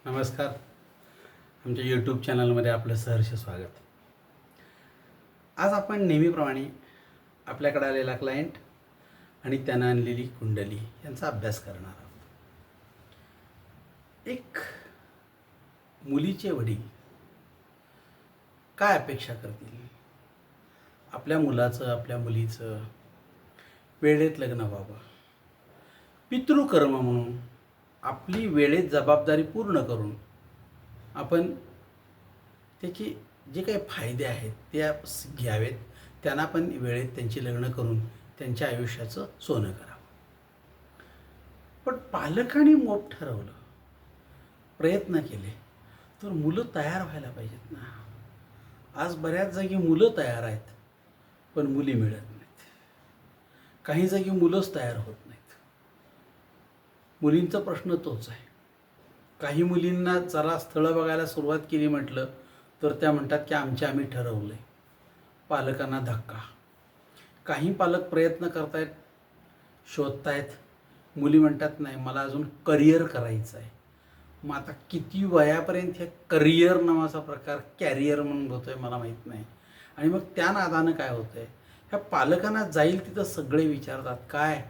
नमस्कार. आमच्या यूट्यूब चॅनलमध्ये आपलं सहर्ष स्वागत. आज आपण नेहमीप्रमाणे आपल्याकडे आलेला क्लायंट आणि त्यानं आणलेली कुंडली यांचा अभ्यास करणार आहोत. एक मुलीचे वडील काय अपेक्षा करतील आपल्या मुलाचं, आपल्या मुलीचं वेळेत लग्न व्हावं, पितृकर्म म्हणून आपली वेळेत जबाबदारी पूर्ण करून आपण त्याची जे काही फायदे आहेत ते घ्यावेत, त्यांना पण वेळेत त्यांची लग्न करून त्यांच्या आयुष्याचं सोनं करावं. पण पालकांनी मोप ठरवलं, प्रयत्न केले तर मुलं तयार व्हायला पाहिजेत ना. आज बऱ्याच जागी मुलं तयार आहेत पण मुली मिळत नाहीत. काही जागी मुलंच तयार होत नाहीत. मुलींचा प्रश्न तोच आहे. काही मुलींना जरा स्थळं बघायला सुरुवात केली म्हटलं तर त्या म्हणतात की आम्ही ठरवलं आहे. पालकांना धक्का. काही पालक प्रयत्न करतायत, शोधतायत. मुली म्हणतात नाही, मला अजून करिअर करायचं आहे. मग आता किती वयापर्यंत हे करिअर नावाचा प्रकार कॅरियर म्हणून होतो आहे मला माहीत नाही. आणि मग त्या नादानं काय होतं आहे, ह्या पालकांना जाईल तिथं सगळे विचारतात काय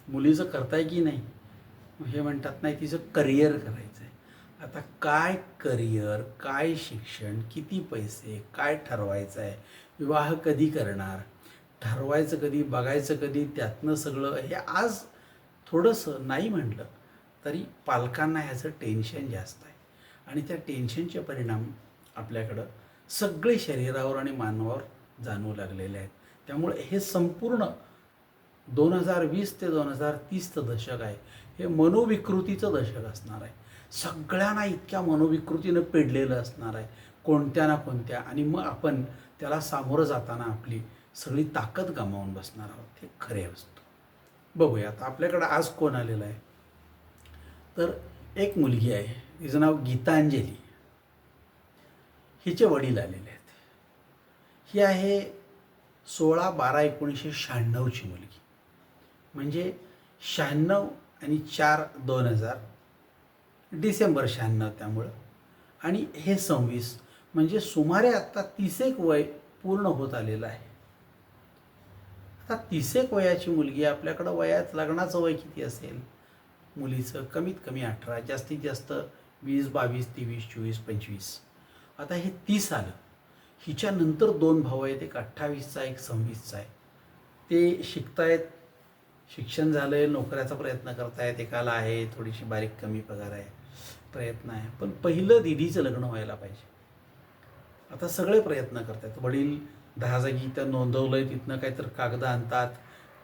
मुलीचं करताय की नाही. हे म्हणतात नाही, तिचं करिअर करायचं आहे. आता काय करिअर, काय शिक्षण, किती पैसे, काय ठरवायचं आहे, विवाह कधी करणार, ठरवायचं कधी, बघायचं कधी, त्यातनं सगळं हे आज थोडंसं नाही म्हटलं तरी पालकांना ह्याचं टेन्शन जास्त आहे. आणि त्या टेन्शनचे परिणाम आपल्याकडं सगळे शरीरावर आणि मानवावर जाणवू लागलेले आहेत. त्यामुळे हे संपूर्ण 2020 ते 2030चं दशक आहे, हे मनोविकृतीचं दशक असणार आहे. सगळ्यांना इतक्या मनोविकृतीनं पेडलेलं असणार आहे, कोणत्या ना कोणत्या. आणि मग आपण त्याला सामोरं जाताना आपली सगळी ताकद गमावून बसणार आहोत. हे खरे असतो. बघूया आता आपल्याकडं आज कोण आलेलं आहे. तर एक मुलगी आहे, तिचं नाव गीतांजली. हिचे वडील आलेले आहेत. ही आहे 16/12/1996ची मुलगी. म्हणजे 96 आणि 4/2000 डिसेंबर 96 त्यामुळं. आणि हे 26 म्हणजे सुमारे आत्ता 31 वय पूर्ण होत आलेलं आहे. आता 31 वयाची मुलगी, आपल्याकडं वयात लग्नाचं वय किती असेल मुलीचं? कमीत कमी 18, जास्तीत जास्त 20, 22, 23, 24, 25. आता हे 30 आलं. हिच्यानंतर 2 भाऊ आहेत, एक 28चा एक 26चा आहे. ते शिकतायत, शिक्षण झालं आहे, नोकऱ्याचा प्रयत्न करतायत. एकाला आहे थोडीशी बारीक कमी पगार आहे, प्रयत्न आहे. पण पहिलं दीदीचं लग्न व्हायला पाहिजे. आता सगळे प्रयत्न करतात. वडील 10 जागी त्या नोंदवलं आहे, तिथनं काहीतरी कागद आणतात,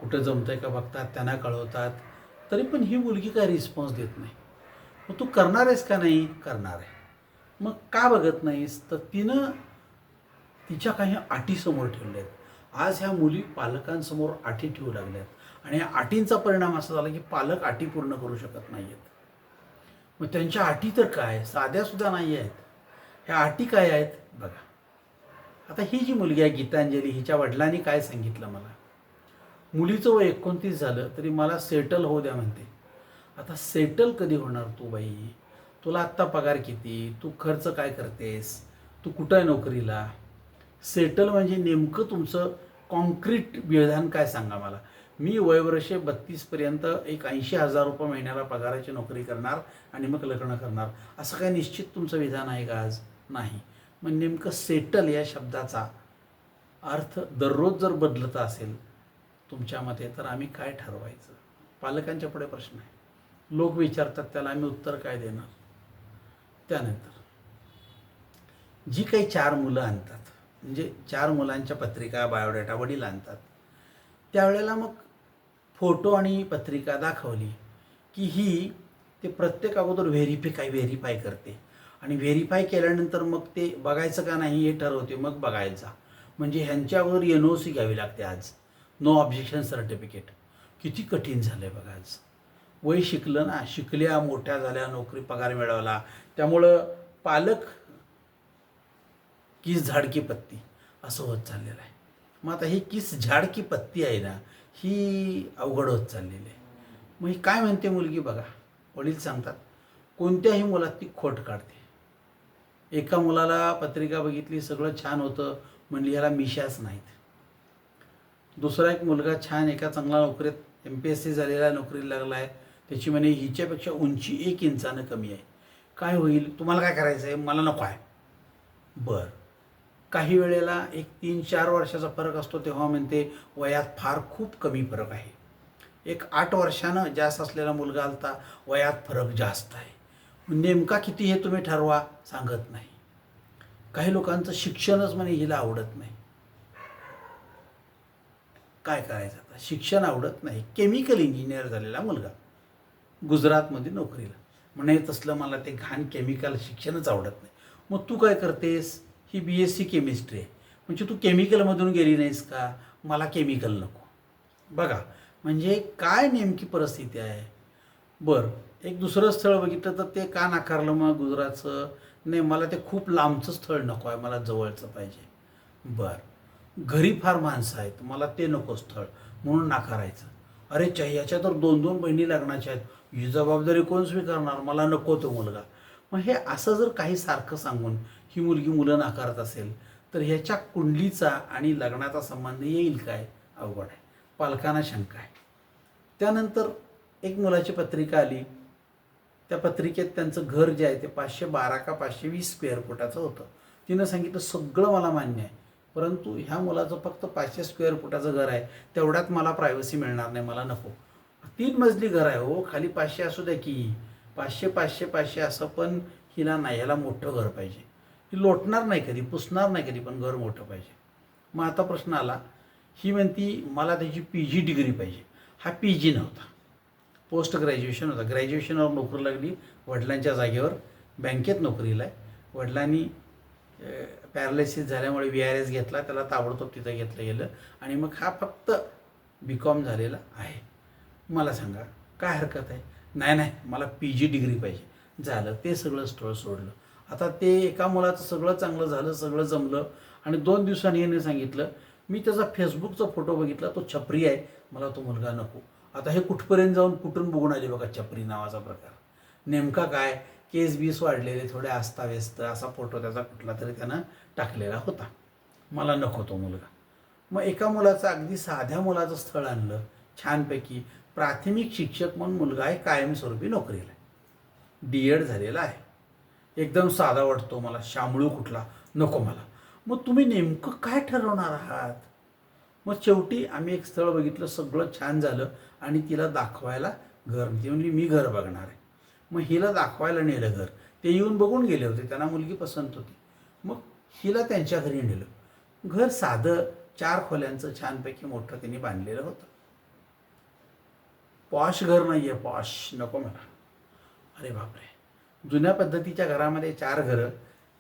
कुठं जमतं आहे का बघतात, त्यांना कळवतात. तरी पण ही मुलगी काय रिस्पॉन्स देत नाही. मग तू करणार आहेस का? नाही करणार आहे. मग का बघत नाहीस? तर तिनं तिच्या काही अटी समोर ठेवल्या आहेत. आज ह्या मुली पालकांसमोर अटी ठेवू लागल्यात आणि या अटींचा परिणाम असा झाला की पालक अटी पूर्ण करू शकत नाही आहेत. मग त्यांच्या अटी तर काय, साध्यासुद्धा नाही आहेत. ह्या अटी काय आहेत बघा. आता ही जी मुलगी आहे गीतांजली, हिच्या वडिलांनी काय सांगितलं मला, मुलीचं वय 29 झालं तरी मला सेटल होऊ द्या म्हणते. आता सेटल कधी होणार तू बाई? तुला आत्ता पगार किती, तू खर्च काय करतेस, तू कुठं आहे नोकरीला? सेटल म्हणजे नेमकं तुमचं कॉन्क्रीट विधान काय सांगा मला. मी वयवर्ष 32पर्यंत एक 80,000 रुपये महिन्याला पगाराची नोकरी करणार आणि मग लग्न करणार, असं काय निश्चित तुमचं विधान आहे का आज? नाही. मग नेमकं सेटल या शब्दाचा अर्थ दररोज जर बदलत असेल तुमच्या मते, तर आम्ही काय ठरवायचं? पालकांच्या पुढे प्रश्न आहे. लोक विचारतात, त्याला आम्ही उत्तर काय देणार? त्यानंतर जी काही 4 मुलं आणतात, म्हणजे 4 मुलांच्या पत्रिका, बायोडेटा वडील आणतात, त्यावेळेला मग फोटो आणि पत्रिका दाखवली की ही ते प्रत्येक अगोदर व्हेरीफाय करते. आणि व्हेरीफाय केल्यानंतर मग ते बघायचं का नाही हे ठरवते, मग बघायचा. म्हणजे ह्यांच्या अगोदर NOC घ्यावी लागते आज, नो ऑब्जेक्शन सर्टिफिकेट. किती कठीण झालं आहे बघा आज. वय शिकलं ना, शिकल्या, मोठ्या झाल्या, नोकरी पगार मिळवला, त्यामुळं पालक किस झाड की पत्ती असं होत चाललेलं आहे. मग आता ही किस झाड की पत्ती आहे ना, ही अवघड होत चाललेली आहे. मग ही काय म्हणते मुलगी बघा. वडील सांगतात कोणत्याही मुलात ती खोट काढते. एका मुलाला पत्रिका बघितली, सगळं छान होतं, म्हणली ह्याला मिशाच नाहीत. दुसरा एक मुलगा छान एका चांगल्या नोकरीत MPSC झालेला नोकरीला लागला आहे, त्याची म्हणे हिच्यापेक्षा उंची 1 इंचानं कमी आहे. काय होईल? तुम्हाला काय करायचं आहे? मला नको आहे. बरं, काही वेळेला एक 3-4 वर्षाचा फरक असतो, तेव्हा म्हणते वयात फार खूप कमी फरक आहे. एक 8 वर्षानं जास्त असलेला मुलगा आलता, वयात फरक जास्त आहे. नेमका किती हे तुम्ही ठरवा, सांगत नाही. काही लोकांचं शिक्षणच म्हणे हिला आवडत नाही. काय करायचं आता? शिक्षण आवडत नाही. केमिकल इंजिनियर झालेला मुलगा गुजरातमध्ये नोकरीला, म्हणे तसलं मला ते घाण केमिकल शिक्षणच आवडत नाही. मग तू काय करतेस? ही BSc केमिस्ट्री आहे, म्हणजे तू केमिकलमधून गेली नाहीस का? मला केमिकल नको. बघा म्हणजे काय नेमकी परिस्थिती आहे. बरं, एक दुसरं स्थळ बघितलं तर ते का नाकारलं मग गुजरातचं? नाही, मला ते खूप लांबचं स्थळ नको आहे, मला जवळचं पाहिजे. बरं, घरी फार माणसं आहेत, मला ते नको स्थळ, म्हणून नाकारायचं. अरे ह्याच्या तर 2-2 बहिणी लग्नाच्या आहेत, ही जबाबदारी कोण स्वीकारणार? मला नको तो मुलगा. मग हे असं जर काही सारखं सांगून ही मुलं नाकारत असेल, तर ह्याच्या कुंडलीचा आणि लग्नाचा संबंध येईल काय? अवघड आहे. पालकांना शंका आहे. त्यानंतर एक मुलाची पत्रिका आली. त्या पत्रिकेत त्यांचं घर जे आहे ते 512 का 520 स्क्वेअर फुटाचं होतं. तिनं सांगितलं सगळं मला मान्य आहे, परंतु ह्या मुलाचं फक्त 500 स्क्वेअर फुटाचं घर आहे, तेवढ्यात मला प्रायव्हसी मिळणार नाही, मला नको. 3 मजली घर आहे हो, खाली 500 असू द्या की, 500 500 500 असं, पण हिला नाही, ह्याला मोठं घर पाहिजे. ही लोटणार नाही कधी, पुसणार नाही कधी, पण घर मोठं पाहिजे. मग आता प्रश्न आला, ही म्हणती मला त्याची PG डिग्री पाहिजे. हा PG नव्हता, पोस्ट ग्रॅज्युएशन होता. ग्रॅज्युएशनवर नोकरी लागली वडिलांच्या जागेवर, बँकेत नोकरीला आहे. वडिलांनी पॅरालिसिस झाल्यामुळे VRS घेतला, त्याला ताबडतोब तिथं घेतलं गेलं आणि मग हा फक्त BCom झालेला आहे. मला सांगा काय हरकत आहे? नाही नाही, मला PG डिग्री पाहिजे. झालं, ते सगळं स्थळ सोडलं. आता ते एका मुलाचं सगळं चांगलं झालं, सगळं जमलं आणि 2 दिवसांनी याने सांगितलं मी त्याचा फेसबुकचा फोटो बघितला, तो छपरी आहे, मला तो मुलगा नको. आता हे कुठपर्यंत जाऊन कुठून बघून आले बघा, छपरी नावाचा प्रकार. नेमका काय? केस बीस वाढलेले, थोडे अस्ताव्यस्त असा फोटो त्याचा कुठला तरी त्यानं टाकलेला होता. मला नको तो मुलगा. मग एका मुलाचं, अगदी साध्या मुलाचं स्थळ आणलं छानपैकी. प्राथमिक शिक्षक म्हणून मुलगा आहे, कायमस्वरूपी नोकरीला आहे, DED झालेला आहे. एकदम साधा वाटतो मला, शामळू कुठला नको मला. मग तुम्ही नेमकं काय ठरवणार आहात? मग शेवटी आम्ही एक स्थळ बघितलं, सगळं छान झालं आणि तिला दाखवायला घर, ती म्हणली मी घर बघणार आहे. मग हिला दाखवायला नेलं घर. ते येऊन बघून गेले होते, त्यांना मुलगी पसंत होती. मग हिला त्यांच्या घरी नेलं. घर साधं 4 खोल्यांचं छानपैकी मोठं त्यांनी बांधलेलं होतं. पॉश घर नाही आहे, पॉश नको मला. अरे बापरे, जुन्या पद्धतीच्या घरामध्ये 4 घरं,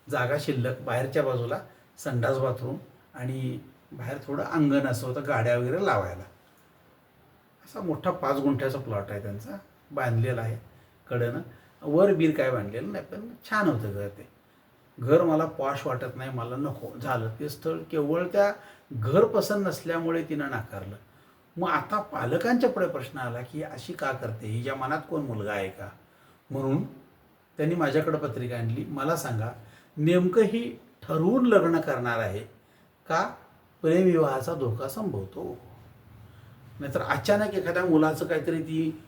जागा शिल्लक, बाहेरच्या बाजूला संडास बाथरूम आणि बाहेर थोडं अंगण असं होतं गाड्या वगैरे लावायला. असा मोठा 5 गुंठ्याचा प्लॉट आहे त्यांचा, बांधलेला आहे कडनं. वर बीर काय बांधलेलं नाही, पण छान होतं घर. ते घर मला पॉश वाटत नाही, मला नको. झालं, ते स्थळ केवळ त्या घर पसंत नसल्यामुळे तिनं नाकारलं. मग आता पालकांच्या पुढे प्रश्न आला की अशी का करते, हिच्या मनात कोण मुलगा आहे का? म्हणून त्यांनी माझ्याकडे पत्रिका आणली. मला सांगा, नेमकं ही ठरवून लग्न करणार आहे का प्रेमविवाहाचा धोका संभवतो? नाहीतर अचानक एखाद्या मुलाचं काहीतरी ती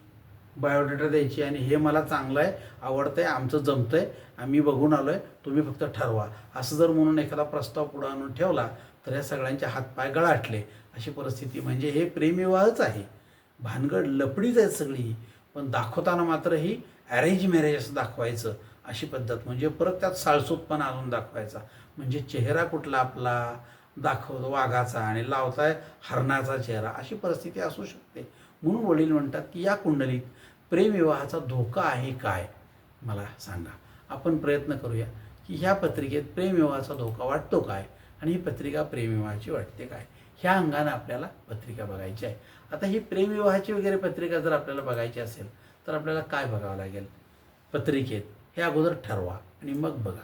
बायोडेटा द्यायची आणि हे मला चांगलं आहे, आवडतं आहे, आमचं जमतं आहे, आम्ही बघून आलो आहे, तुम्ही फक्त ठरवा, असं जर म्हणून एखादा प्रस्ताव पुढे आणून ठेवला तर या सगळ्यांचे हातपाय गळाटले अशी परिस्थिती. म्हणजे हे प्रेमविवाहच आहे, भानगड लपडीच आहे सगळी, पण दाखवताना मात्र ही अरेंज मॅरेज असं दाखवायचं, अशी पद्धत. म्हणजे परत त्यात साळसूतपणा आणून दाखवायचा. म्हणजे चेहरा कुठला आपला दाखवतो वाघाचा आणि लावताय हरणाचा चेहरा, अशी परिस्थिती असू शकते. म्हणून वडील म्हणतात की या कुंडलीत प्रेमविवाहाचा धोका आहे काय, मला सांगा. आपण प्रयत्न करूया की ह्या पत्रिकेत प्रेमविवाहाचा धोका वाटतो काय आणि ही पत्रिका प्रेमविवाहाची वाटते काय, ह्या अंगानं आपल्याला पत्रिका बघायची आहे. आता ही प्रेमविवाहाची वगैरे पत्रिका जर आपल्याला बघायची असेल तर आपल्याला काय बघावं लागेल पत्रिकेत, हे अगोदर ठरवा आणि मग बघा.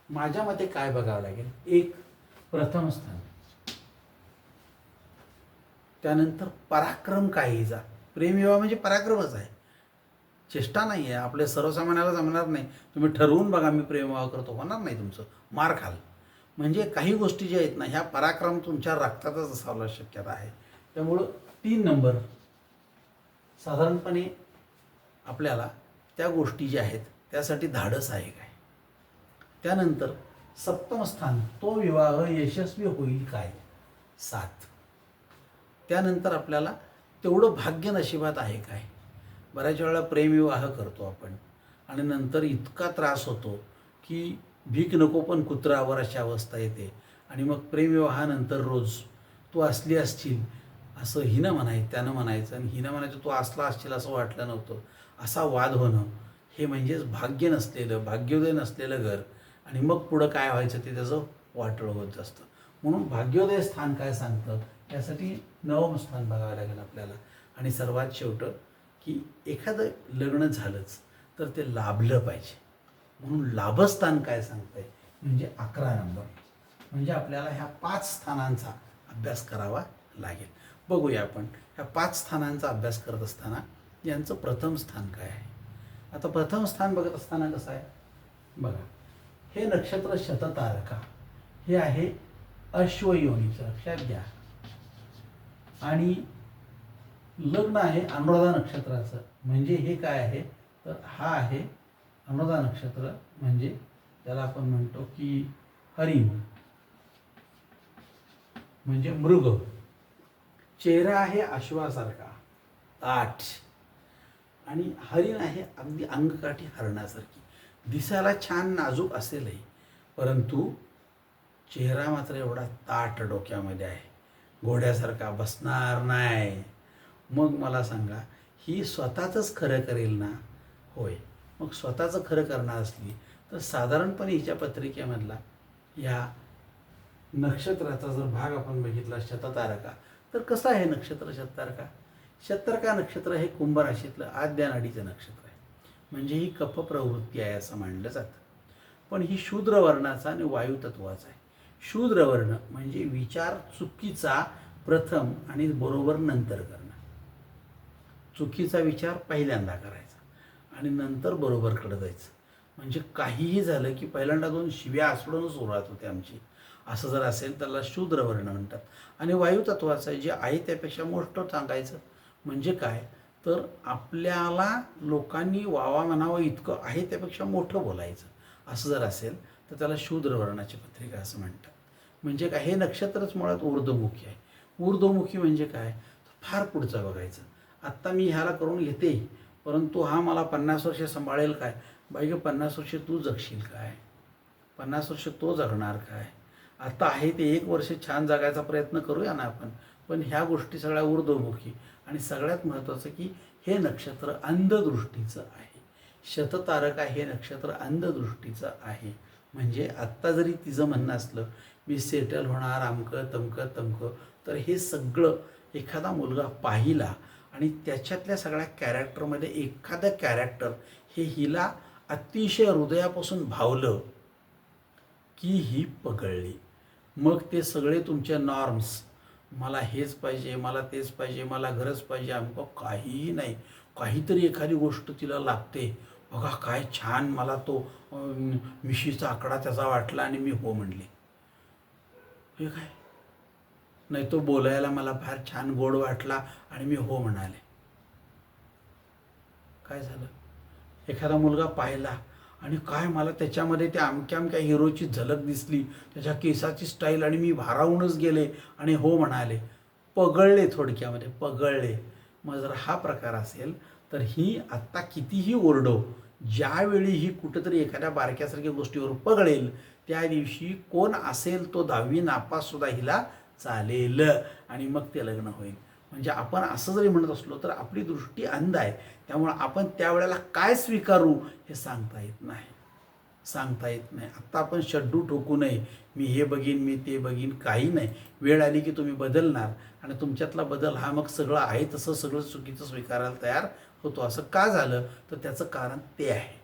माझ्या मते काय बघावं लागेल? एक, प्रथम स्थान, त्यानंतर पराक्रम काय हिचा. प्रेमविवाह म्हणजे पराक्रमच आहे. चेष्टा नाही आहे. आपल्या सर्वसामान्याला जमणार नाही. तुम्ही ठरवून बघा मी प्रेमविवाह करतो, होणार नाही तुमचं, मार खाल. म्हणजे काही गोष्टी ज्या आहेत ना, ह्या पराक्रम तुमच्या रक्तातच असायला शक्यता आहे. त्यामुळं 3 नंबर साधारणपणे आपल्याला त्या गोष्टी ज्या आहेत त्यासाठी धाडस आहे काय. त्यानंतर सप्तम स्थान, तो विवाह यशस्वी होईल काय, 7. त्यानंतर आपल्याला तेवढं भाग्य नशिबात आहे काय. बऱ्याच वेळेला प्रेमविवाह करतो आपण आणि नंतर इतका त्रास होतो की भीक नको पण कुत्रावर अशी अवस्था येते. आणि मग प्रेमविवाहानंतर रोज तू असली असशील असं हिनं म्हणायचं, त्यानं म्हणायचं, आणि हिनं म्हणायचं तू असला असशील असं वाटलं नव्हतं, असा वाद होणं, हे म्हणजेच भाग्य नसलेलं, भाग्योदय नसलेलं घर. आणि मग पुढं काय व्हायचं ते त्याचं वाटोळं होत असतं. म्हणून भाग्योदय स्थान काय सांगतं, यासाठी 9वं स्थान बघावं लागेल आपल्याला. आणि सर्वात शेवटं की एखादं लग्न झालंच तर ते लाभलं पाहिजे, म्हणून लाभस्थान काय सांगतंय म्हणजे 11 नंबर. म्हणजे आपल्याला ह्या 5 स्थानांचा अभ्यास करावा लागेल. बघूया आपण ह्या 5 स्थानांचा अभ्यास करत असताना यांचं प्रथम स्थान काय आहे. आता प्रथम स्थान बघत असताना कसं आहे बघा, हे नक्षत्र शततारका, हे आहे अश्वयोनीचं, लक्षात घ्या. आणि लग्न आहे अनुराधा नक्षत्राचं, म्हणजे हे काय आहे तर हा आहे अनुराधा नक्षत्र, म्हणजे त्याला आपण म्हणतो की हरिण, म्हणजे मृग. चेहरा आहे अश्वासारखा ताठ, आणि हरिण आहे अगदी अंगकाठी हरणासारखी. दिसायला छान नाजूक असेलही, परंतु चेहरा मात्र एवढा ताठ डोक्यामध्ये आहे, घोड्यासारखा बसणार नाही. मग मला सांगा, ही स्वतःचंच खरं करेल ना. होय, मग स्वतःचं खरं करणार असली तर साधारणपणे हिच्या पत्रिकेमधला ह्या नक्षत्राचा जर भाग आपण बघितला शततारका, तर कसं आहे नक्षत्र शततारका. शततारका नक्षत्र हे कुंभ राशीतलं आद्या नाडीचं नक्षत्र आहे, म्हणजे ही कफ प्रवृत्ती आहे असं मानलं जातं. पण ही शूद्र वर्णाचा आणि वायुतत्वाचा आहे. शूद्र वर्ण म्हणजे विचार चुकीचा प्रथम आणि बरोबर नंतर करणं. चुकीचा विचार पहिल्यांदा करायचा आणि नंतर बरोबरकडे जायचं. म्हणजे काहीही झालं की पहिल्यांदा 2 शिव्या असडून सुरुवात होते आमची. असं जर असेल त्याला शूद्र वर्ण म्हणतात. आणि वायुतत्वाचं जे आहे त्यापेक्षा मोठं सांगायचं म्हणजे काय तर आपल्याला लोकांनी वावा म्हणावं इतकं आहे त्यापेक्षा मोठं बोलायचं. असं जर असेल तर त्याला शूद्र वर्णाची पत्रिका असं म्हणतात. म्हणजे काय, हे नक्षत्रच मुळात ऊर्ध्वमुखी आहे. ऊर्ध्वमुखी म्हणजे काय, फार पुढचं बघायचं. आत्ता मी ह्याला करून घेते, परंतु हा मला 50 वर्ष सांभाळेल काय. बाई ग, 50 वर्ष तू जगशील काय, 50 वर्ष तो जगणार काय. आता आहे ते 1 वर्ष छान जगायचा प्रयत्न करूया ना आपण. पण ह्या गोष्टी सगळ्या ऊर्ध्वमुखी. आणि सगळ्यात महत्त्वाचं की हे नक्षत्र अंधदृष्टीचं आहे. शततारका हे नक्षत्र अंधदृष्टीचं आहे. म्हणजे आत्ता जरी तिचं म्हणणं असलं मी सेटल होणार अमकं तमकं तमकं, तर हे सगळं एखादा मुलगा पाहिला आणि त्याच्यातल्या सगळ्या कॅरेक्टरमध्ये एखादं कॅरेक्टर हे हिला अतिशय हृदयापासून भावलं की ही पगळली. मग ते सगळे तुमचे नॉर्म्स, मला हेच पाहिजे, मला तेच पाहिजे, मला घरच पाहिजे, आमचं काहीही नाही. काहीतरी एखादी गोष्ट तिला लागते. बघा काय छान, मला तो मिशीचा आकडा त्याचा वाटला आणि मी हो म्हणले. हे काय, नाही तो बोलायला मला फार छान गोड वाटला आणि मी हो म्हणाले. काय झालं, एखादा मुलगा पाहिला आणि काय मला त्याच्यामध्ये त्या अमक्या अमक्या हिरोची झलक दिसली, त्याच्या केसाची स्टाईल, आणि मी भारावूनच गेले आणि हो म्हणाले. पगळले, थोडक्यामध्ये पगळले. मग जर हा प्रकार असेल तर ही आत्ता कितीही ओरडो, ज्यावेळी ही कुठंतरी एखाद्या बारक्यासारख्या गोष्टीवर पगळेल त्या दिवशी कोण असेल तो 10वी नापाससुद्धा हिला चालेल आणि मग ते लग्न होईल. म्हणजे आपण असं जरी म्हणत असलो तर आपली दृष्टी अंध आहे. त्यामुळं आपण त्यावेळेला काय स्वीकारू हे सांगता येत नाही, सांगता येत नाही. आत्ता आपण शड्डू ठोकू नये, मी हे बघीन मी ते बघीन, काही नाही. वेळ आली की तुम्ही बदलणार आणि तुमच्यातला बदल हा मग सगळं आहे तसं सगळं चुकीचं स्वीकारायला तयार होतो. असं का झालं तर त्याचं कारण ते आहे,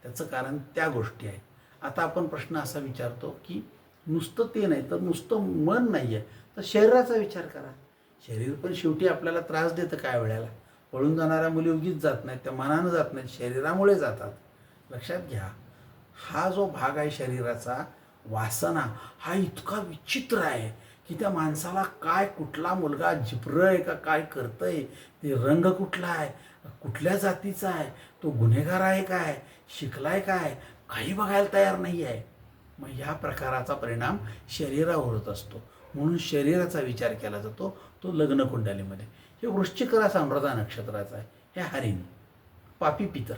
त्याचं कारण त्या गोष्टी आहेत. आता आपण प्रश्न असा विचारतो की नुसतं ते नाही तर नुसतं मन नाही आहे तर शरीराचा विचार करा. शरीर पण शेवटी आपल्याला त्रास देतं काय वेळेला. पळून जाणाऱ्या मुली उगीच जात नाहीत, त्या मनानं जात नाहीत, शरीरामुळे जातात. लक्षात घ्या, हा जो भाग आहे शरीराचा, वासना, हा इतका विचित्र आहे की त्या माणसाला काय, कुठला मुलगा जिप्र आहे का काय करतंय, ते रंग कुठला आहे, कुठल्या जातीचा आहे, तो गुन्हेगार आहे काय, शिकलाय काय, काही बघायला तयार नाही आहे. मग ह्या प्रकाराचा परिणाम शरीरावर होत असतो. म्हणून शरीराचा विचार केला जातो तो लग्न कुंडलीमध्ये. हे वृश्चिक रास अनुराधा नक्षत्राचा आहे. हे हरिण, पापी पितर,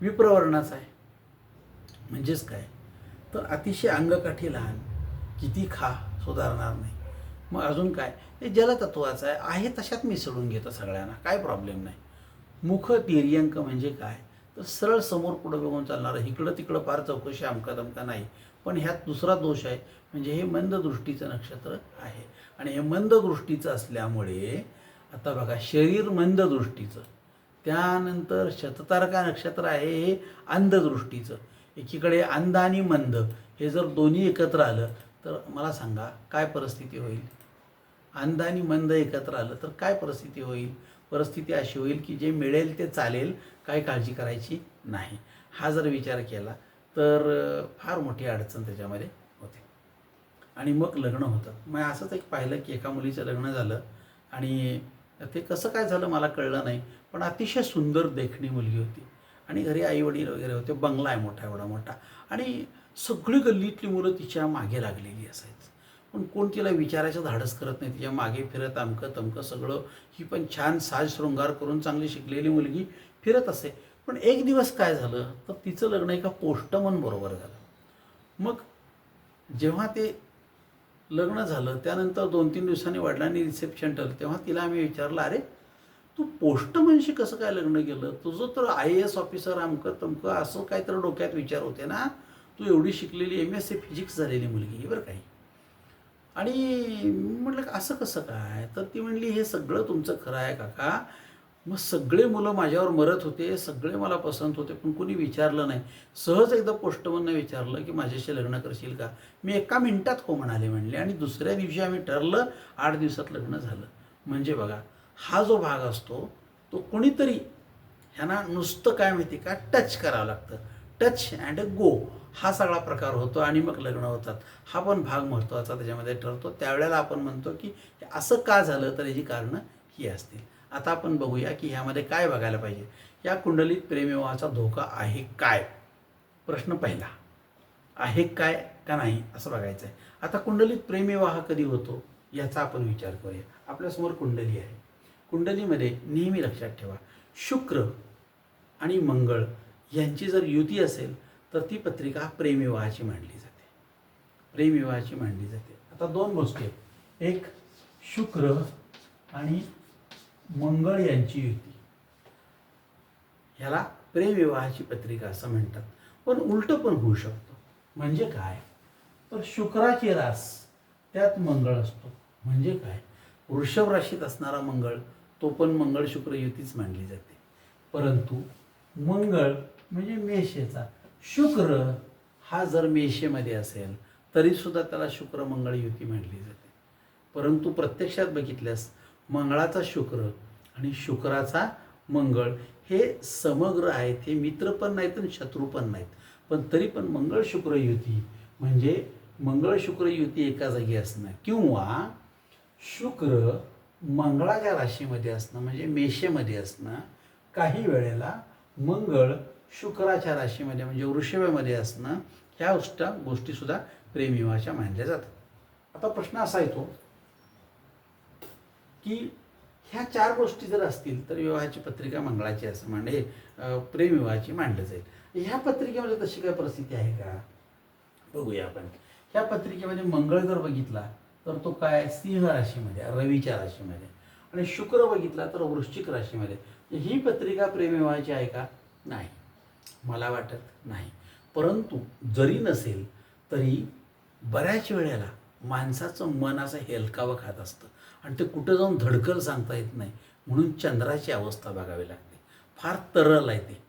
विप्रवर्णाचा आहे. म्हणजेच काय, तर अतिशय अंगकाठी लहान, किती खा सुधारणार नाही. मग अजून काय, हे जलतत्वाचं आहे तशात मिसळून घेतं सगळ्यांना, काय प्रॉब्लेम नाही. मुख तिर्यंक म्हणजे काय, तर सरळ समोर पुढं बघून चालणारं, इकडं तिकडं फार चौकशी अमका दमका नाही. पण ह्यात दुसरा दोष आहे, म्हणजे हे मंददृष्टीचं नक्षत्र आहे. आणि हे मंददृष्टीचं असल्यामुळे आता बघा, शरीर मंददृष्टीचं, त्यानंतर शततारका नक्षत्र आहे हे अंधदृष्टीचं. एकीकडे अंध आणि मंद हे जर दोन्ही एकत्र आलं तर मला सांगा काय परिस्थिती होईल. अंध आणि मंद एकत्र आलं तर काय परिस्थिती होईल. परिस्थिती अशी होईल की जे मिळेल ते चालेल, काय काळजी करायची नाही. हा जर विचार केला तर फार मोठी अडचण त्याच्यामध्ये होते. आणि मग लग्न होतं. मग असंच एक पाहिलं की एका मुलीचं लग्न झालं आणि ते कसं काय झालं मला कळलं नाही, पण अतिशय सुंदर देखणी मुलगी होती आणि घरी आईवडील वगैरे होते. बंगला आहे मोठा, एवढा मोठा, आणि सगळी गल्लीतली मुलं तिच्या मागे लागलेली असायची. पण कोण तिला विचारायचं धाडस करत नाही. तिच्या मागे फिरत अमकं तमकं सगळं. ही पण छान साज शृंगार करून चांगली शिकलेली मुलगी फिरत असे. पण एक दिवस काय झालं, तर तिचं लग्न एका पोस्टमन बरोबर झालं. मग जेव्हा ते लग्न झालं त्यानंतर 2-3 दिवसांनी वडिलांनी रिसेप्शन ठरलं, तेव्हा तिला आम्ही विचारलं, अरे तू पोस्टमनशी कसं काय लग्न केलं, तुझं तर IAS ऑफिसर अमकं तमकं असं काय तर डोक्यात विचार होते ना, तू एवढी शिकलेली MSc फिजिक्स झालेली मुलगी आहे बरं काही. आणि म्हटलं असं कसं काय, तर ती म्हणली हे सगळं तुमचं खरं आहे काका, मग सगळे मुलं माझ्यावर मरत होते, सगळे मला पसंत होते, पण कोणी विचारलं नाही. सहज एकदा पोस्टमनने विचारलं की माझ्याशी लग्न करशील का. मी एका मिनिटात हो म्हणाले म्हणले, आणि दुसऱ्या दिवशी आम्ही ठरलं, 8 दिवसात लग्न झालं. म्हणजे बघा, हा जो भाग असतो तो कोणीतरी ह्यांना नुसतं काय माहिती का टच करावं लागतं. टच अँड गो हा सगळा प्रकार होतो आणि मग लग्न होतात. हा पण भाग महत्त्वाचा त्याच्यामध्ये ठरतो. त्यावेळेला आपण म्हणतो की असं का झालं, तर याची कारणं ही असतील. आता आपण बघूया की ह्यामध्ये काय बघायला पाहिजे. या कुंडलीत प्रेमविवाहाचा धोका आहे काय, प्रश्न पहिला. आहे काय का नाही असं बघायचं आहे. आता कुंडलीत प्रेमविवाह कधी होतो याचा आपण विचार करूया. आपल्यासमोर कुंडली आहे. कुंडलीमध्ये नेहमी लक्षात ठेवा, शुक्र आणि मंगळ यांची जर युती असेल तर ती पत्रिका प्रेमविवाहाची मानली जाते. प्रेमविवाहाची मानली जाते. आता 2 गोष्टी आहेत, एक शुक्र आणि मंगळ यांची युती, ह्याला प्रेमविवाहाची पत्रिका असं म्हणतात. पण उलटं पण होऊ शकतं. म्हणजे काय, तर शुक्राची रास त्यात मंगळ असतो. म्हणजे काय, वृषभ राशीत असणारा मंगळ, तो पण मंगळ शुक्र युतीच मानली जाते. परंतु मंगळ म्हणजे मेषेचा, शुक्र हा जर मेषेमध्ये असेल तरीसुद्धा त्याला शुक्र मंगळ युती मानली जाते. परंतु प्रत्यक्षात बघितल्यास मंगळाचा शुक्र आणि शुक्राचा मंगळ हे समग्र आहेत. हे मित्र पण नाहीत आणि शत्रू पण नाहीत. पण तरी पण मंगळ शुक्र युती म्हणजे मंगळ शुक्र युती एका जागी असणं, किंवा शुक्र मंगळाच्या राशीमध्ये असणं म्हणजे मेषेमध्ये असणं, काही वेळेला मंगळ शुक्राच्या राशीमध्ये म्हणजे वृषभमध्ये असणं, ह्या गोष्टीसुद्धा प्रेमविवाहाच्या मानल्या जातात. आता प्रश्न असा येतो की ह्या 4 गोष्टी जर असतील तर विवाहाची पत्रिका मंगळाची असं म्हणजे प्रेमविवाहाची मानलं जाईल. ह्या पत्रिकेमध्ये तशी काय परिस्थिती आहे का, बघूया आपण. ह्या पत्रिकेमध्ये मंगळ जर बघितला तर तो काय सिंह राशीमध्ये, रवीच्या राशीमध्ये, आणि शुक्र बघितला तर वृश्चिक राशीमध्ये. ही पत्रिका प्रेमविवाहाची आहे का, नाही, मला वाटत नाही. परंतु जरी नसेल तरी बऱ्याच वेळेला माणसाचं मन असं हेलकावं खात असतं आणि ते कुठं जाऊन धडकल सांगता येत नाही. म्हणून चंद्राची अवस्था बघावी लागते. फार तरल आहे ते,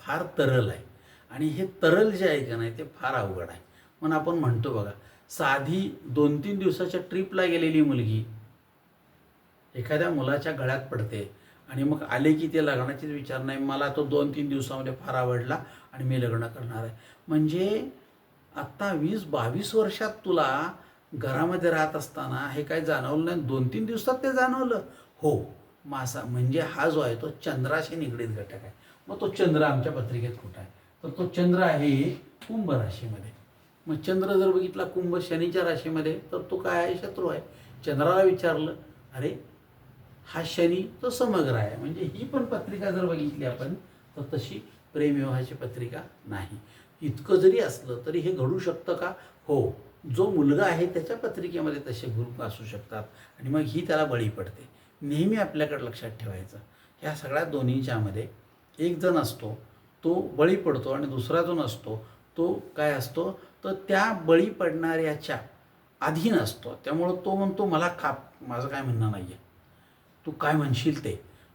फार तरल आहे. आणि हे तरल जे आहे का नाही ते फार अवघड आहे. म्हणून आपण म्हणतो बघा, साधी 2-3 दिवसाच्या ट्रिपला गेलेली मुलगी एखाद्या मुलाच्या गळ्यात पडते आणि मग आले की ते लग्नाचेच विचार नाही, मला तो 2-3 दिवसामध्ये फार आवडला आणि मी लग्न करणार आहे. म्हणजे आत्ता 20-22 वर्षात तुला घरामध्ये राहत असताना हे काही जाणवलं नाही, 2-3 दिवसात ते जाणवलं. हो, मासा म्हणजे हा जो आहे तो चंद्राशी निगडीत घटक आहे. मग तो चंद्र आमच्या पत्रिकेत कुठं आहे? तर तो चंद्र आहे कुंभ राशीमध्ये. मग चंद्र जर बघितला कुंभ शनीच्या राशीमध्ये, तर तो काय आहे? शत्रू आहे. चंद्राला विचारलं, अरे हा शनी तो समग्र आहे, म्हणजे ही पण पत्रिका जर बघितली आपण तर तशी प्रेमविवाहाची पत्रिका नाही. इतकं जरी असलं तरी हे घडू शकतं का? हो, जो मुलगा आहे त्याच्या पत्रिकेमध्ये तसे गुण असू शकतात आणि मग ही त्याला बळी पडते. नेहमी आपल्याकडे लक्षात ठेवायचं, ह्या सगळ्या दोन्हीच्यामध्ये एक जण असतो तो बळी पडतो आणि दुसरा जो नसतो तो काय असतो, तर त्या बळी पडणाऱ्याच्या अधीन असतो. त्यामुळं तो म्हणतो मला काप, माझं काय म्हणणं नाही आहे, तू काय म्हणशील ते,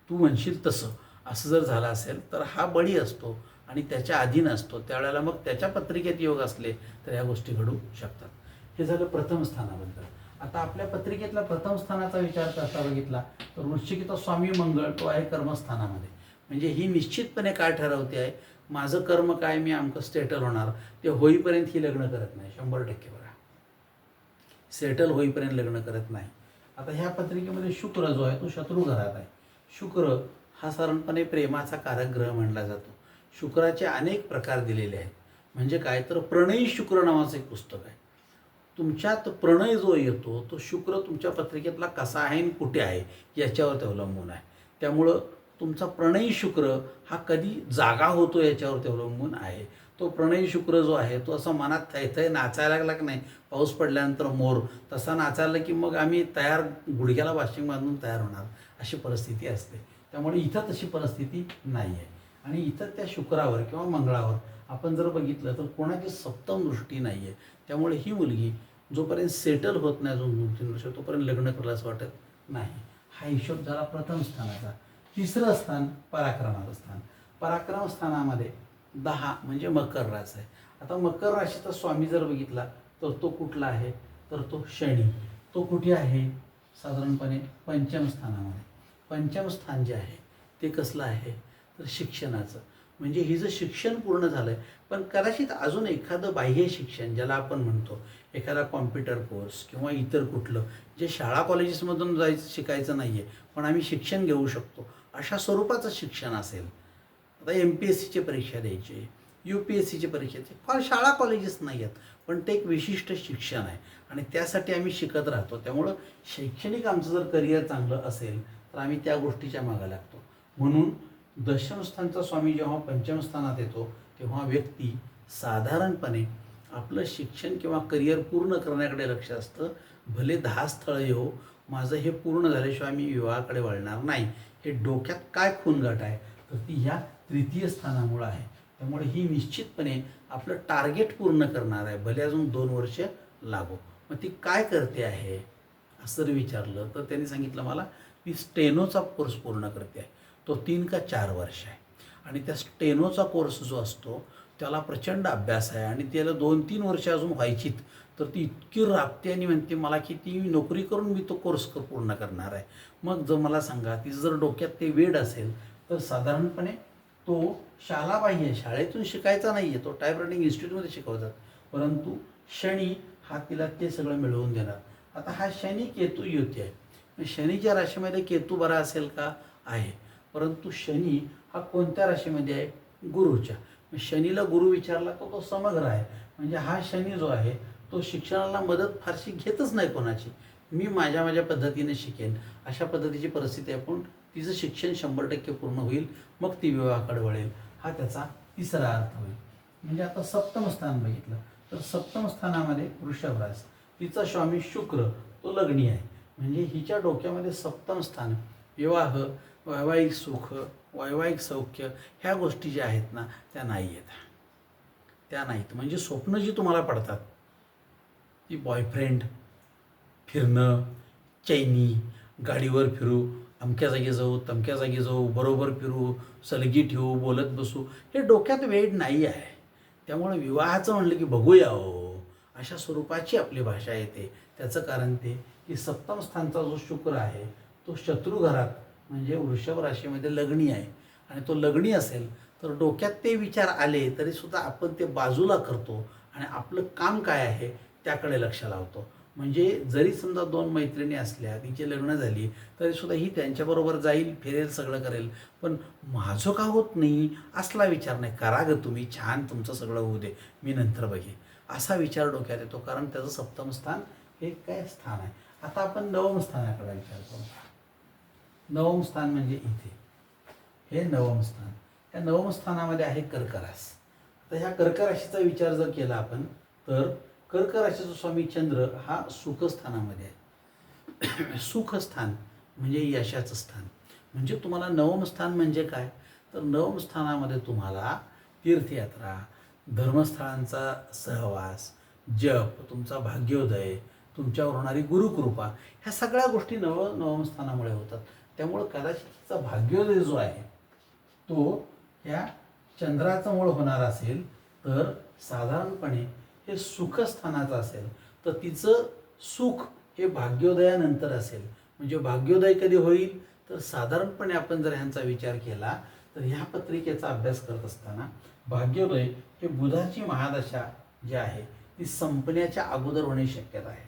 तू म्हणशील तसं, असं जर झालं असेल तर हा बळी असतो आणि त्याच्या अधीन असतो. त्यावेळेला मग त्याच्या पत्रिकेत योग असले तर ह्या गोष्टी घडू शकतात. हे झालं प्रथम स्थानाबद्दल. आता आपल्या पत्रिकेतला प्रथम स्थानाचा विचार करता बघितला तर वृश्चिकीचा स्वामी मंगळ तो आहे कर्मस्थानामध्ये. म्हणजे ही निश्चितपणे काय ठरवते आहे, माझं कर्म काय, मी अमकं सेटल होणार, ते होईपर्यंत ही लग्न करत नाही. 100% बघा, सेटल होईपर्यंत लग्न करत नाही. आता ह्या पत्रिकेमध्ये शुक्र जो आहे तो शत्रू घरात आहे. शुक्र हा साधारणपणे प्रेमाचा कारक ग्रह मानला जातो. शुक्राचे अनेक प्रकार दिलेले आहेत. म्हणजे काय, तर प्रणयी शुक्र नावाचं एक पुस्तक आहे. तुमच्यात प्रणय जो येतो तो शुक्र तुमच्या पत्रिकेतला कसा आहे आणि कुठे आहे याच्यावर ते अवलंबून आहे. त्यामुळं तुमचा प्रणयी शुक्र हा कधी जागा होतो याच्यावर ते अवलंबून आहे. तो प्रणयी शुक्र जो आहे तो असं मनात थैथय नाचायला लागला की नाही, पाऊस पडल्यानंतर मोर, तसा नाचायला की मग आम्ही तयार, गुडघ्याला वाशिंग बांधून तयार होणार, अशी परिस्थिती असते. त्यामुळे इथं तशी परिस्थिती नाही आहे. आणि इथं त्या शुक्रावर किंवा मंगळावर आपण जर बघितलं तर कोणाची सप्तम दृष्टी नाही आहे. त्यामुळे ही मुलगी जोपर्यंत सेटल होत नाही, अजून 2-3 वर्ष, तोपर्यंत लग्न करायला असं वाटत नाही. हा हिशोब झाला प्रथम स्थानाचा. तिसरं स्थान पराक्रमाचं स्थान. पराक्रम स्थानामध्ये 10 म्हणजे मकर रास आहे. आता मकर राशीचा स्वामी जर बघितला तर तो कुठला आहे, तर तो शनी. तो कुठे आहे, साधारणपणे पंचम स्थानामध्ये. पंचम स्थान जे आहे ते कसलं आहे, तर शिक्षणाचं. म्हणजे हिचं शिक्षण पूर्ण झालं आहे, पण कदाचित अजून एखादं बाह्य शिक्षण ज्याला आपण म्हणतो, एखादा कॉम्प्युटर कोर्स किंवा इतर कुठलं जे शाळा कॉलेजेसमधून शिकायचं नाही आहे, पण आम्ही शिक्षण घेऊ शकतो अशा स्वरूपाचं शिक्षण असेल. आता MPSCची परीक्षा द्यायची, UPSCची परीक्षा द्यायची, फार शाळा कॉलेजेस नाही आहेत, पण ते एक विशिष्ट शिक्षण आहे आणि त्यासाठी आम्ही शिकत राहतो. त्यामुळं शैक्षणिक आमचं जर करिअर चांगलं असेल तर आम्ही त्या गोष्टीच्या मागे लागतो. म्हणून दशमस्थानचा स्वामी जेव्हा पंचम स्थानात येतो तेव्हा व्यक्ती साधारणपणे आपलं शिक्षण किंवा करिअर पूर्ण करण्याकडे लक्ष असतं. भले 10 स्थळं येऊ, माझं हे पूर्ण झाल्याशिवाय मी विवाहाकडे वळणार नाही, हे डोक्यात काय खूणगाठ आहे, तर ती ह्या तृतीय स्थानामुळं आहे. त्यामुळे ही निश्चितपणे आपलं टार्गेट पूर्ण करणार आहे, भले अजून 2 वर्ष लागो. मग ती काय करते आहे असं जर विचारलं तर त्यांनी सांगितलं मला, मी स्टेनोचा कोर्स पूर्ण करते आहे. तो 3 का 4 वर्ष आहे आणि त्या स्टेनोचा कोर्स जो असतो त्याला प्रचंड अभ्यास आहे आणि त्याला 2-3 वर्ष अजून व्हायचीत, तर ती इतकी राबते आणि म्हणते मला की ती नोकरी करून मी तो कोर्स पूर्ण करणार आहे. मग जर मला सांगा, तिचं जर डोक्यात ते वेड असेल तर साधारणपणे तो शालाबाह्य शाळेतून शिकायचा नाही आहे, तो टायपरायटिंग इन्स्टिट्यूटमध्ये शिकवतात, परंतु शनी हा तिला ते सगळं मिळवून देणार. आता हा शनी केतू युती आहे. शनीच्या राशीमध्ये केतू बरा असेल का, आहे, परंतु शनी हा कोणत्या राशीमध्ये आहे, गुरुच्या. शनीला गुरु विचारला तर तो समग्र आहे. म्हणजे हा शनी जो आहे तो शिक्षणाला मदत फारशी घेतच नाही कोणाची, मी माझ्या पद्धतीने शिकेन अशा पद्धतीची परिस्थिती आहे. पण तिचं शिक्षण 100% पूर्ण होईल, मग ती विवाहाकडे वळेल, हा त्याचा तिसरा अर्थ होईल. म्हणजे आता सप्तम स्थान बघितलं तर सप्तम स्थानामध्ये वृषभ रास, तिचा स्वामी शुक्र तो लग्नी आहे. म्हणजे हिच्या डोक्यामध्ये सप्तम स्थान, विवाह, वैवाहिक सुख, वैवाहिक सौख्य ह्या गोष्टी ज्या आहेत ना त्या नाही आहेत, त्या नाहीत. म्हणजे स्वप्न जी तुम्हाला पडतात ती बॉयफ्रेंड, फिरणं, चैनी, गाडीवर फिरू, अमक्या जागी जाऊ, तमक्या जागी जाऊ, बरोबर फिरू, सलगी ठेवू, बोलत बसू, हे डोक्यात वेळ नाही आहे. त्यामुळे विवाहाचं म्हणलं की बघूया हो, अशा स्वरूपाची आपली भाषा येते. त्याचं कारण ते की सप्तम स्थानचा जो शुक्र आहे तो शत्रू घरात म्हणजे वृषभ राशीमध्ये लग्नी आहे आणि तो लग्नी असेल तर डोक्यात ते विचार आले तरीसुद्धा आपण ते बाजूला करतो आणि आपलं काम काय आहे त्याकडे लक्ष लावतो. म्हणजे जरी समजा दोन मैत्रिणी असल्या, तिची लग्न झाली, तरीसुद्धा ही त्यांच्याबरोबर जाईल, फिरेल, सगळं करेल, पण माझं का होत नाही असला विचार नाही. करा ग तुम्ही, छान, तुमचं सगळं होऊ दे, मी नंतर बघेन, असा विचार डोक्यात येतो. कारण त्याचं सप्तम स्थान हे काय स्थान आहे. आता आपण नवम स्थानाकडे विचार करू. नवम स्थान म्हणजे इथे, हे नवम स्थान. या नवम स्थानामध्ये आहे कर्क रास. तर ह्या कर्क राशीचा विचार जर केला आपण तर कर्क राशीचा स्वामी चंद्र हा सुखस्थानामध्ये आहे. सुखस्थान म्हणजे यशाचं स्थान. म्हणजे तुम्हाला नवम स्थान म्हणजे काय, तर नवम स्थानामध्ये तुम्हाला तीर्थयात्रा, धर्मस्थळांचा सहवास, जप, तुमचा भाग्योदय, तुमच्यावर होणारी गुरुकृपा, ह्या सगळ्या गोष्टी नवम स्थानामुळे होतात. त्यामुळं कदाचित भाग्योदय जो आहे तो ह्या चंद्राचा मूळ होणार असेल तर साधारणपणे हे सुखस्थानाचं असेल तर तिचं सुख हे भाग्योदयानंतर असेल. म्हणजे भाग्योदय कधी होईल तर साधारणपणे आपण जर ह्यांचा विचार केला तर ह्या पत्रिकेचा अभ्यास करत असताना भाग्योदय हे बुधाची महादशा जी आहे ती संपण्याच्या अगोदर होण्याची शक्यता आहे.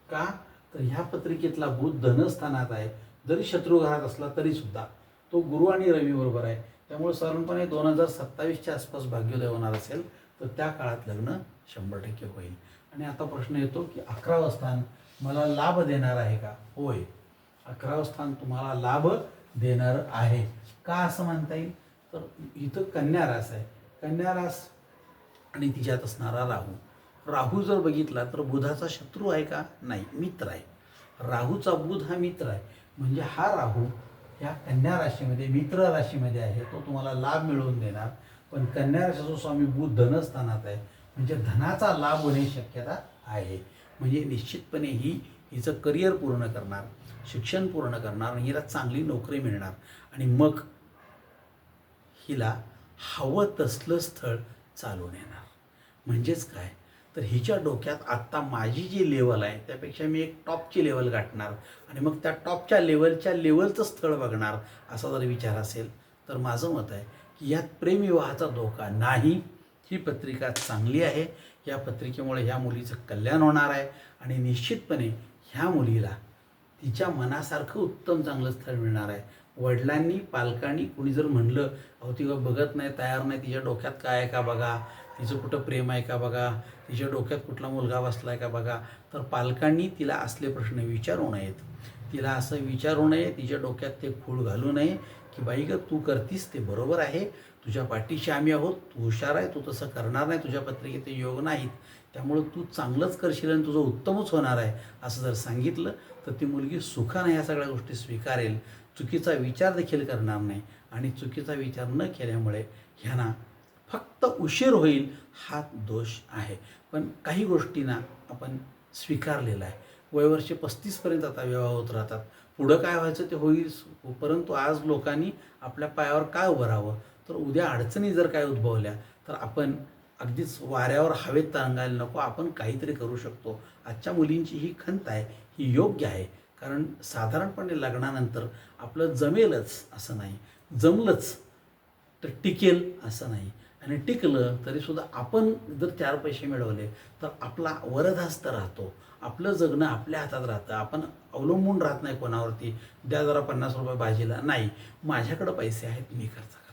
का, तर ह्या पत्रिकेतला बुध धनस्थानात आहे. जरी शत्रू घरात असला तरी सुद्धा तो गुरु आणि रवी बरोबर आहे. त्यामुळे साधारणपणे 2027च्या आसपास भाग्योदय होणार असेल तर त्या काळात लग्न 100% होईल. आणि आता प्रश्न येतो की 11वं स्थान मला लाभ देणार आहे का. होय, 11वं स्थान तुम्हाला लाभ देणार आहे. का असं म्हणता येईल, तर इथं कन्या रास आहे. कन्या रास आणि तिच्यात असणारा राहू. राहू जर बघितला तर बुधाचा शत्रू आहे का, नाही, मित्र आहे. राहूचा बुध हा मित्र आहे. म्हणजे हा राहू ह्या कन्या राशीमध्ये, मित्र राशीमध्ये आहे, तो तुम्हाला लाभ मिळवून देणार. पण कन्या राशीचा स्वामी बुध धनस्थानात आहे, म्हणजे धनाचा लाभ होण्याची शक्यता आहे. म्हणजे निश्चितपणे ही हिचं करिअर पूर्ण करणार, शिक्षण पूर्ण करणार आणि हिला चांगली नोकरी मिळणार. आणि मग हिला हवं तसलं स्थळ चालून येणार. म्हणजेच काय, तर हिच्या डोक्यात आत्ता माझी जी लेवल आहे त्यापेक्षा मी एक टॉपची लेवल गाठणार आणि मग त्या टॉपच्या लेवलचं स्थळ बघणार, असा जर विचार असेल तर माझं मत आहे की यात प्रेमविवाहाचा धोका नाही. ही पत्रिका चांगली आहे. या पत्रिकेमुळे ह्या मुलीचं कल्याण होणार आहे आणि निश्चितपणे ह्या मुलीला तिच्या मनासारखं उत्तम चांगलं स्थळ मिळणार आहे. वडिलांनी, पालकांनी कुणी जर म्हणलं अहो ती बघत नाही, तयार नाही, तिच्या डोक्यात काय आहे का बघा, तिचं कुठं प्रेम आहे का बघा, तिच्या डोक्यात कुठला मुलगा बसला आहे का बघा, तर पालकांनी तिला असले प्रश्न विचारू नयेत. तिला असं विचारू नये, तिच्या डोक्यात ते खूळ घालू नये की बाई ग तू करतीस ते बरोबर आहे, तुझ्या पाठीशी आम्ही आहोत, तू हुशार आहे, तू तसं करणार नाही, तुझ्या पत्रिकेत ते योग नाहीत, त्यामुळं तू चांगलंच करशील आणि तुझं उत्तमच होणार आहे, असं जर सांगितलं तर ती मुलगी सुखाने ह्या सगळ्या गोष्टी स्वीकारेल. चुकीचा विचार देखील करणार नाही आणि चुकीचा विचार न केल्यामुळे ह्यांना फक्त उशीर होईल हा दोष आहे. पण काही गोष्टींना आपण स्वीकारलेला आहे. वयवर्षे 35पर्यंत आता विवाह होत राहतात. पुढं काय व्हायचं ते होईल, परंतु आज लोकांनी आपल्या पायावर काय उभं राहावं, तर उद्या अडचणी जर काय उद्भवल्या तर आपण अगदीच वाऱ्यावर हवेत तरंगायला नको, आपण काहीतरी करू शकतो. आजच्या मुलींची ही खंत आहे, ही योग्य आहे. कारण साधारणपणे लग्नानंतर आपलं जमेलच असं नाही, जमलंच तर टिकेल असं नाही, आणि टिकलं तरीसुद्धा आपण जर 4 पैसे मिळवले तर आपला वरदहस्त राहतो, आपलं जगणं आपल्या हातात राहतं. आपण अवलंबून राहत नाही कोणावरती, द्या जरा 50 रुपये भाजीला, नाही, माझ्याकडं पैसे आहेत, मी खर्च करते.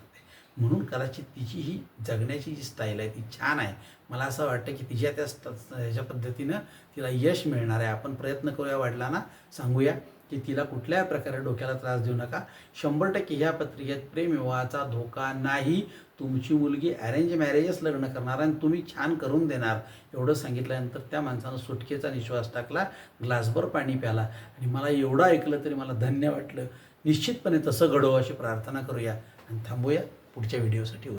म्हणून कदाचित तिची ही जगण्याची जी स्टाईल आहे ती छान आहे. मला असं वाटतं की तिच्या त्या ह्याच्या पद्धतीनं तिला यश मिळणार आहे. आपण प्रयत्न करूया, वडिलांना सांगूया की तिला कुठल्या प्रकारे डोक्याला त्रास देऊ नका. 100% ह्या पत्रिकेत प्रेमविवाहाचा धोका नाही. तुमची मुलगी अरेंज मॅरेजच लग्न करणार आणि तुम्ही छान करून देणार, एवढं सांगितल्यानंतर त्या माणसानं सुटकेचा निश्वास टाकला, ग्लासभर पाणी प्याला आणि मला एवढं ऐकलं तरी मला धन्य वाटलं. निश्चितपणे तसं घडो अशी प्रार्थना करूया आणि थांबूया पुढच्या व्हिडिओसाठी.